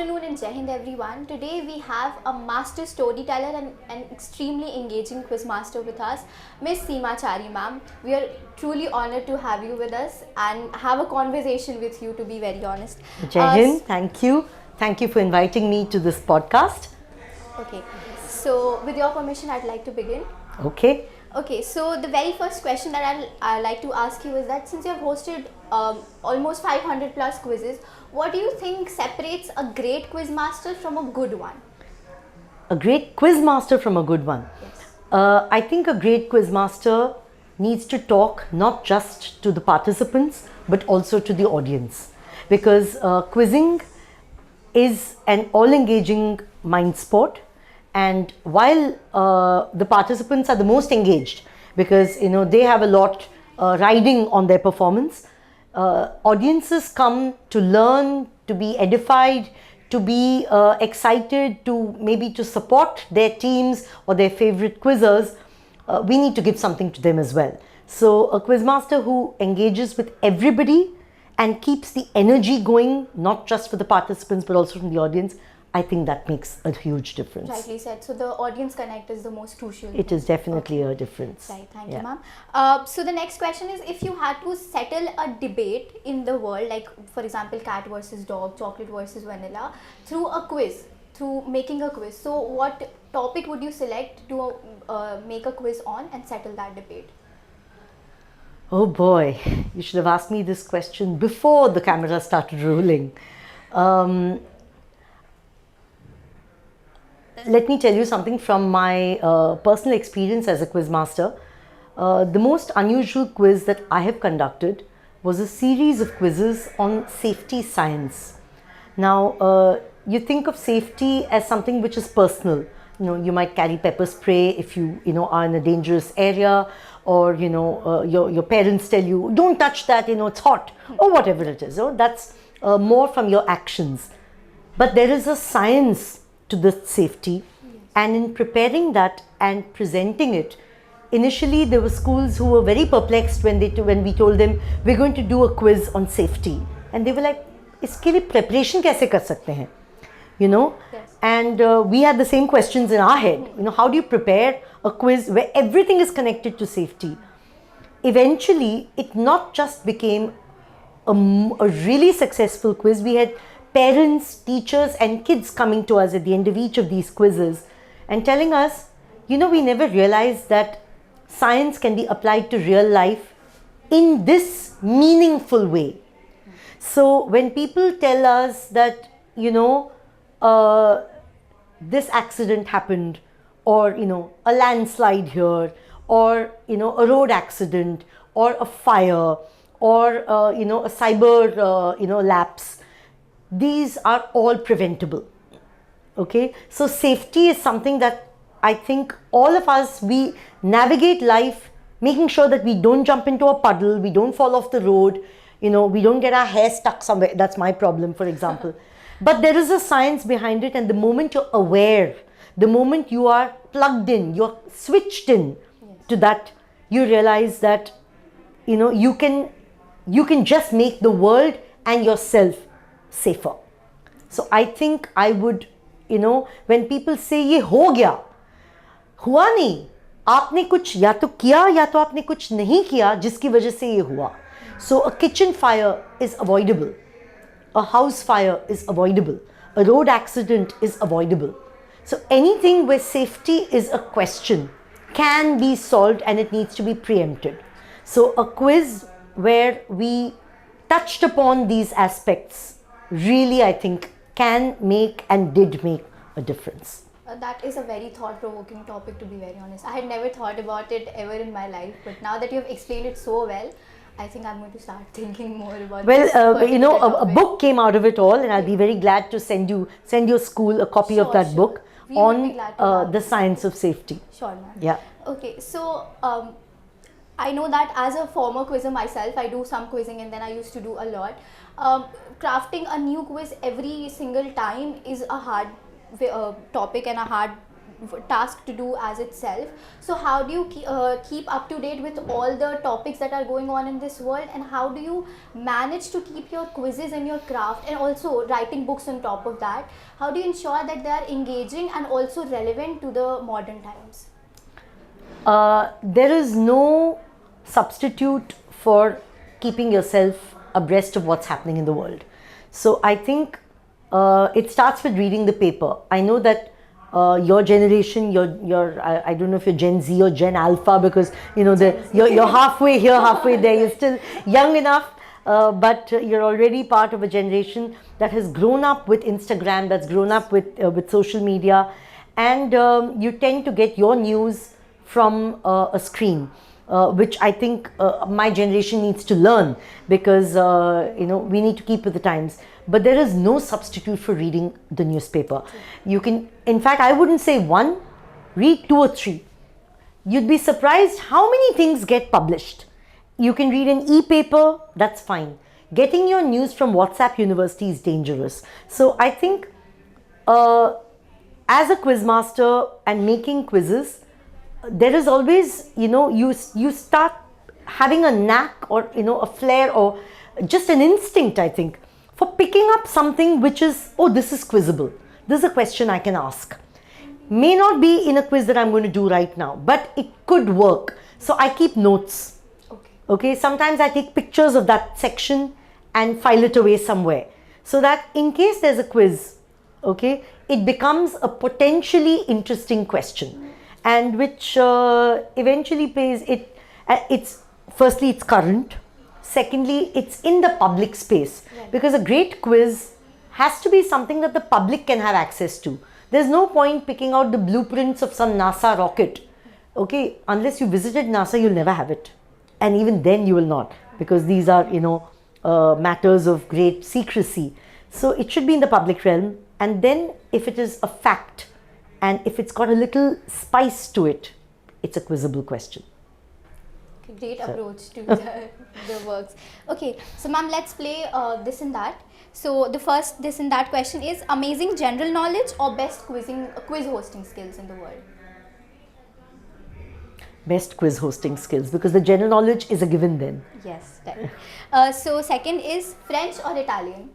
afternoon and Jai Hind everyone. Today we have a master storyteller and an extremely engaging quizmaster with us, Miss Seema Chari ma'am. We are truly honored to have you with us and have a conversation with you, to be very honest. Jai Hind, thank you. Thank you for inviting me to this podcast. Okay, so with your permission I'd like to begin. Okay. Okay, so the very first question that I'd like to ask you is that since you have hosted almost 500 plus quizzes, what do you think separates a great quizmaster from a good one? A great quizmaster from a good one. Yes. I think a great quizmaster needs to talk not just to the participants but also to the audience, because quizzing is an all-engaging mind sport. And while the participants are the most engaged, because they have a lot riding on their performance, audiences come to learn, to be edified, to be excited, to maybe to support their teams or their favorite quizzers. We need to give something to them as well. So a quizmaster who engages with everybody and keeps the energy going, not just for the participants but also from the audience, I think that makes a huge difference. Rightly said. So the audience connect is the most crucial. It is definitely a difference. Right. Thank you, ma'am. So the next question is, if you had to settle a debate in the world, like for example, cat versus dog, chocolate versus vanilla, through a quiz, through making a quiz. So what topic would you select to make a quiz on and settle that debate? Oh boy, you should have asked me this question before the camera started rolling. Let me tell you something from my personal experience as a quizmaster. The most unusual quiz that I have conducted was a series of quizzes on safety science. Now, you think of safety as something which is personal. You might carry pepper spray if you are in a dangerous area, or your parents tell you don't touch that, it's hot, or whatever it is. That's more from your actions. But there is a science to the safety, and in preparing that and presenting it, initially there were schools who were very perplexed when we told them we're going to do a quiz on safety, and they were like, iske liye preparation kaise kar sakte hain? Yes. And we had the same questions in our head. How do you prepare a quiz where everything is connected to safety? Eventually it not just became a really successful quiz. We had parents, teachers and kids coming to us at the end of each of these quizzes and telling us, we never realized that science can be applied to real life in this meaningful way. So when people tell us that, this accident happened, or, a landslide here, or, a road accident, or a fire, or, a cyber, lapse, these are all preventable. Okay, so safety is something that I think all of us, we navigate life making sure that we don't jump into a puddle, we don't fall off the road, we don't get our hair stuck somewhere. That's my problem, for example. But there is a science behind it, and the moment you're aware, the moment you are plugged in, you're switched in to that, you realize that you can just make the world and yourself safer. So I think I would, when people say ye ho gaya, hua nahi, aapne kuch ya to kiya ya to aapne kuch nahi kiya jiski wajah se ye hua. So a kitchen fire is avoidable, a house fire is avoidable, a road accident is avoidable. So anything where safety is a question can be solved, and it needs to be preempted. So a quiz where we touched upon these aspects really, I think, can make and did make a difference. That is a very thought-provoking topic, to be very honest. I had never thought about it ever in my life, but now that you have explained it so well, I think I'm going to start thinking more about this. Well, a book came out of it all, and I'll be very glad to send your school a copy of that book on the science of safety. Sure, ma'am. Yeah. Okay, so I know that as a former quizzer myself, I do some quizzing, and then I used to do a lot. Crafting a new quiz every single time is a hard topic and a hard task to do as itself. So how do you keep up to date with all the topics that are going on in this world, and how do you manage to keep your quizzes and your craft, and also writing books on top of that? How do you ensure that they are engaging and also relevant to the modern times? There is no substitute for keeping yourself abreast of what's happening in the world. So I think it starts with reading the paper. I know that your generation, I don't know if you're Gen Z or Gen Alpha, because you're halfway here, halfway there. You're still young enough, but you're already part of a generation that has grown up with Instagram, that's grown up with social media, and you tend to get your news from a screen, which I think my generation needs to learn, because we need to keep with the times. But there is no substitute for reading the newspaper. You can, in fact, I wouldn't say one, read 2 or 3. You'd be surprised how many things get published. You can read an e-paper, that's fine. Getting your news from WhatsApp University is dangerous. So I think as a quizmaster and making quizzes, there is always, you start having a knack, or a flair, or just an instinct, I think, for picking up something which is, oh, this is quizable. This is a question I can ask. May not be in a quiz that I'm going to do right now, but it could work. So I keep notes. Okay. Sometimes I take pictures of that section and file it away somewhere, so that in case there's a quiz, okay, it becomes a potentially interesting question, and which eventually pays it. It's firstly, it's current. Secondly, it's in the public space, because a great quiz has to be something that the public can have access to. There's no point picking out the blueprints of some NASA rocket, okay, unless you visited NASA, you'll never have it, and even then you will not, because these are matters of great secrecy. So it should be in the public realm, and then if it is a fact and if it's got a little spice to it, it's a quizable question. Great approach to the works. Okay, so ma'am, let's play this and that. So the first this and that question is: amazing general knowledge or best quiz hosting skills in the world? Best quiz hosting skills, because the general knowledge is a given then. Yes, right. So second is French or Italian?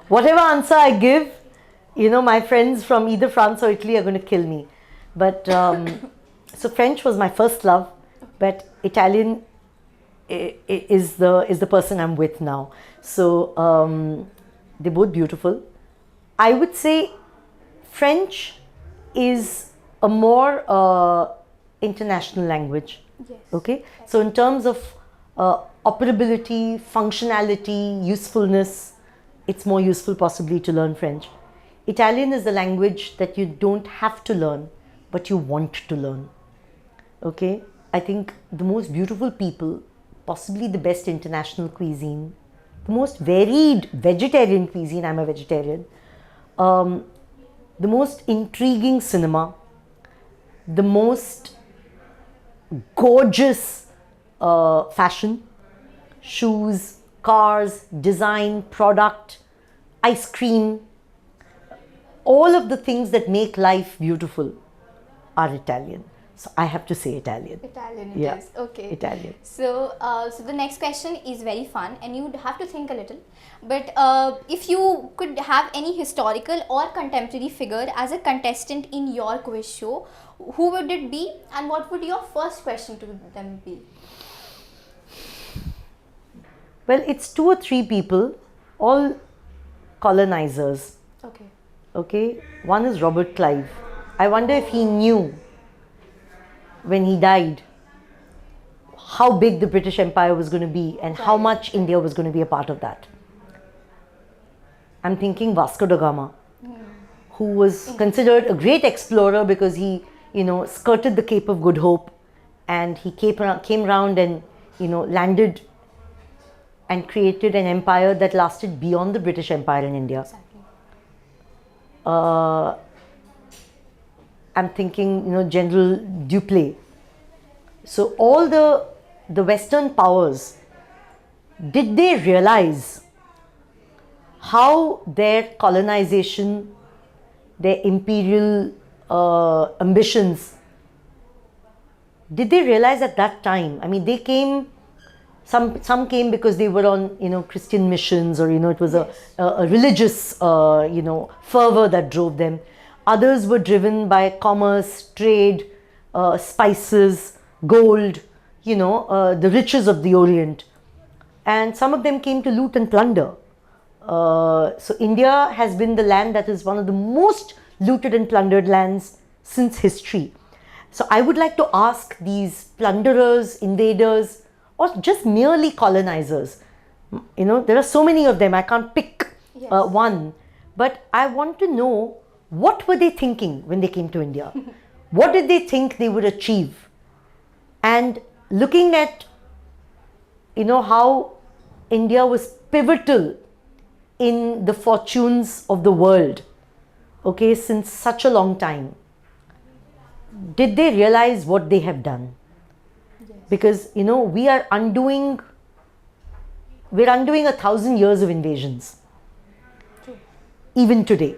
Whatever answer I give, my friends from either France or Italy are going to kill me. But so French was my first love, but Italian is the person I'm with now. So they're both beautiful. I would say French is a more international language. Yes. Okay, so in terms of operability, functionality, usefulness, it's more useful possibly to learn French. Italian is the language that you don't have to learn, but you want to learn. Okay, I think the most beautiful people, possibly the best international cuisine, the most varied vegetarian cuisine, I'm a vegetarian, the most intriguing cinema, the most gorgeous fashion, shoes, cars, design, product, ice cream, all of the things that make life beautiful are Italian. So I have to say Italian. Italian it Yeah. is. Okay. Italian. So, so the next question is very fun, and you have to think a little. But if you could have any historical or contemporary figure as a contestant in your quiz show, who would it be, and what would your first question to them be? Well, it's 2 or 3 people, all colonizers. Okay. Okay, one is Robert Clive. I wonder if he knew when he died how big the British Empire was going to be and how much India was going to be a part of that. I'm thinking Vasco da Gama, who was considered a great explorer because he, skirted the Cape of Good Hope, and he came around and, landed and created an empire that lasted beyond the British Empire in India. Exactly. I'm thinking, General Dupleix. So all the Western powers, did they realize how their colonization their imperial ambitions, did they realize at that time? I mean, they came. Some came because they were on, Christian missions, or it was a religious fervor that drove them. Others were driven by commerce, trade, spices, gold, the riches of the Orient, and some of them came to loot and plunder. So India has been the land that is one of the most looted and plundered lands since history. So I would like to ask these plunderers, invaders, or just merely colonizers. There are so many of them, I can't pick one. But I want to know, what were they thinking when they came to India? What did they think they would achieve? And looking at, how India was pivotal in the fortunes of the world, okay, since such a long time, did they realize what they have done? Because we're undoing 1,000 years of invasions. True. Even today.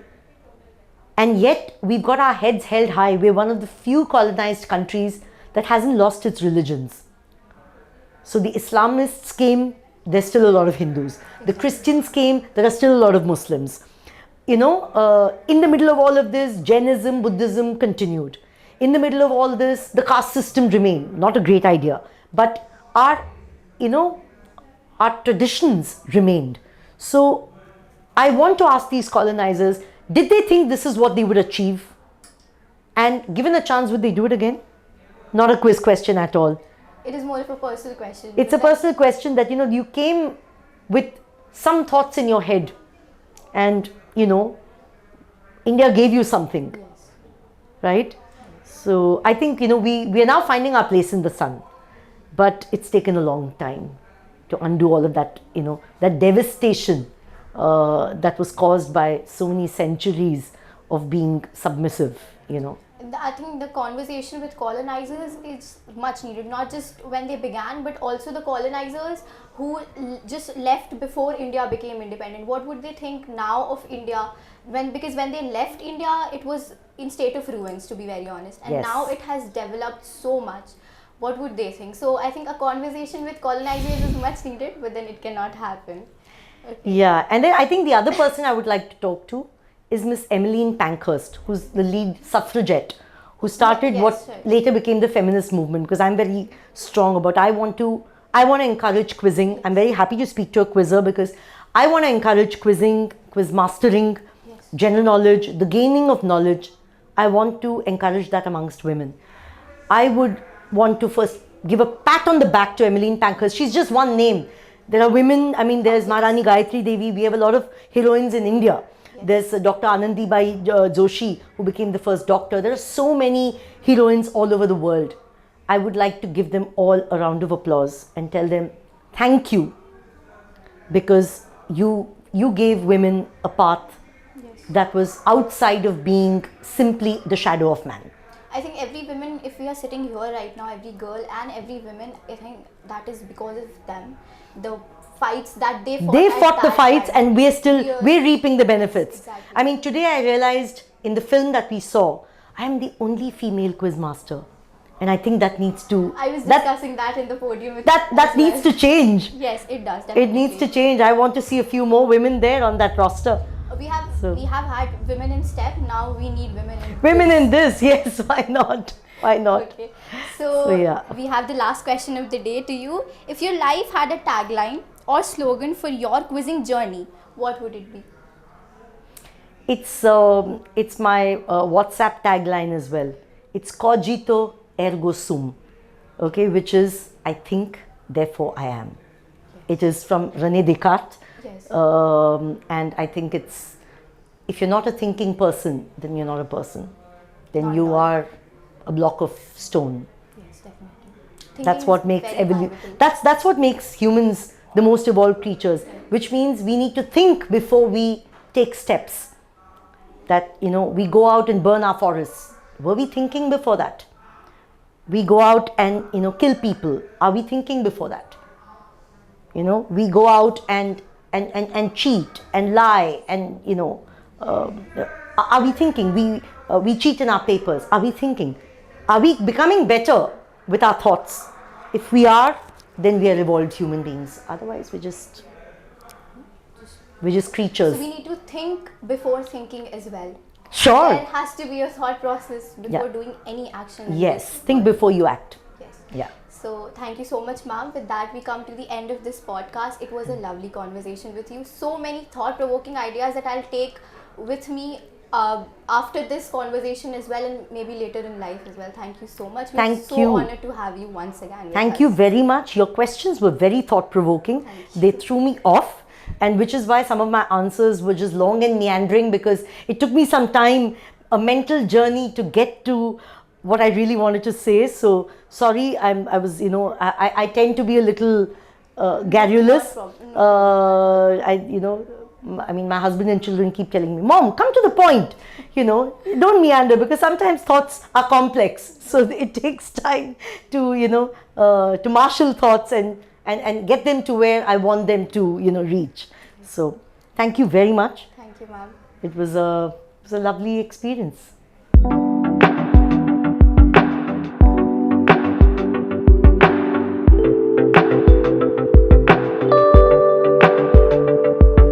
And yet we've got our heads held high. We're one of the few colonized countries that hasn't lost its religions. So the Islamists came, there's still a lot of Hindus. The Christians came, there are still a lot of Muslims. In the middle of all of this, Jainism, Buddhism continued. In the middle of all this, the caste system remained. Not a great idea. But our traditions remained. So I want to ask these colonizers, did they think this is what they would achieve? And given a chance, would they do it again? Not a quiz question at all. It is more of a personal question. It's a personal question that, you came with some thoughts in your head, and, India gave you something. Yes. Right? So I think, we are now finding our place in the sun, but it's taken a long time to undo all of that, that devastation that was caused by so many centuries of being submissive, I think the conversation with colonizers is much needed, not just when they began, but also the colonizers who just left before India became independent. What would they think now of India? Because when they left India, it was in state of ruins, to be very honest, and now it has developed so much. What would they think? So I think a conversation with colonizers is much needed, but then it cannot happen. Okay. Yeah, and then I think the other person I would like to talk to is Miss Emmeline Pankhurst, who's the lead suffragette, who started later became the feminist movement. Because I'm very strong about, I want to encourage quizzing. I'm very happy to speak to a quizzer, because I want to encourage quizzing, quiz mastering, general knowledge, the gaining of knowledge. I want to encourage that amongst women. I would want to first give a pat on the back to Emmeline Pankhurst. She's just one name. There are women, there's Maharani Gayatri Devi. We have a lot of heroines in India. There's Dr. Anandibai Joshi, who became the first doctor. There are so many heroines all over the world. I would like to give them all a round of applause and tell them thank you, because you gave women a path that was outside of being simply the shadow of man. I think every woman, if we are sitting here right now, every girl and every woman, I think that is because of them. The fights that they fought the fights, and we're reaping the benefits. Exactly. Today I realized in the film that we saw, I am the only female quizmaster, and I think that needs to. I was discussing that in the podium. With that needs to change. Yes, it does. Definitely. It needs to change. I want to see a few more women there on that roster. We have had women in STEP. Now we need women in this. Yes, why not? Why not? Okay. So we have the last question of the day to you. If your life had a tagline or slogan for your quizzing journey, what would it be? It's my WhatsApp tagline as well. It's cogito ergo sum, okay, which is I think, therefore I am. It is from René Descartes. Yes. And I think it's, if you're not a thinking person, then you're not a person. Then you are a block of stone. Yes, definitely. That's what makes that's what makes humans the most evolved creatures, which means we need to think before we take steps. That, we go out and burn our forests. Were we thinking before that? We go out and, kill people. Are we thinking before that? We go out and cheat and lie and, Are we thinking? We cheat in our papers. Are we thinking? Are we becoming better with our thoughts? If we are, then we are evolved human beings. Otherwise, we're just creatures. So we need to think before thinking as well. Sure. There has to be a thought process before doing any action. in Yes. this Think world. before you act. Yes. Yeah. So thank you so much, ma'am. With that, we come to the end of this podcast. It was a lovely conversation with you. So many thought-provoking ideas that I'll take with me after this conversation as well, and maybe later in life as well. Thank you so much. We're Thank so you. honored to have you once again with Thank us. you very much. Your questions were very thought-provoking. They threw me off, and which is why some of my answers were just long and meandering, because it took me some time, a mental journey to get to what I really wanted to say. So sorry, I was, I tend to be a little garrulous. No problem. I mean, my husband and children keep telling me, Mom, come to the point, don't meander, because sometimes thoughts are complex. So it takes time to, to marshal thoughts and get them to where I want them to, reach. So thank you very much. Thank you, ma'am. It was a lovely experience.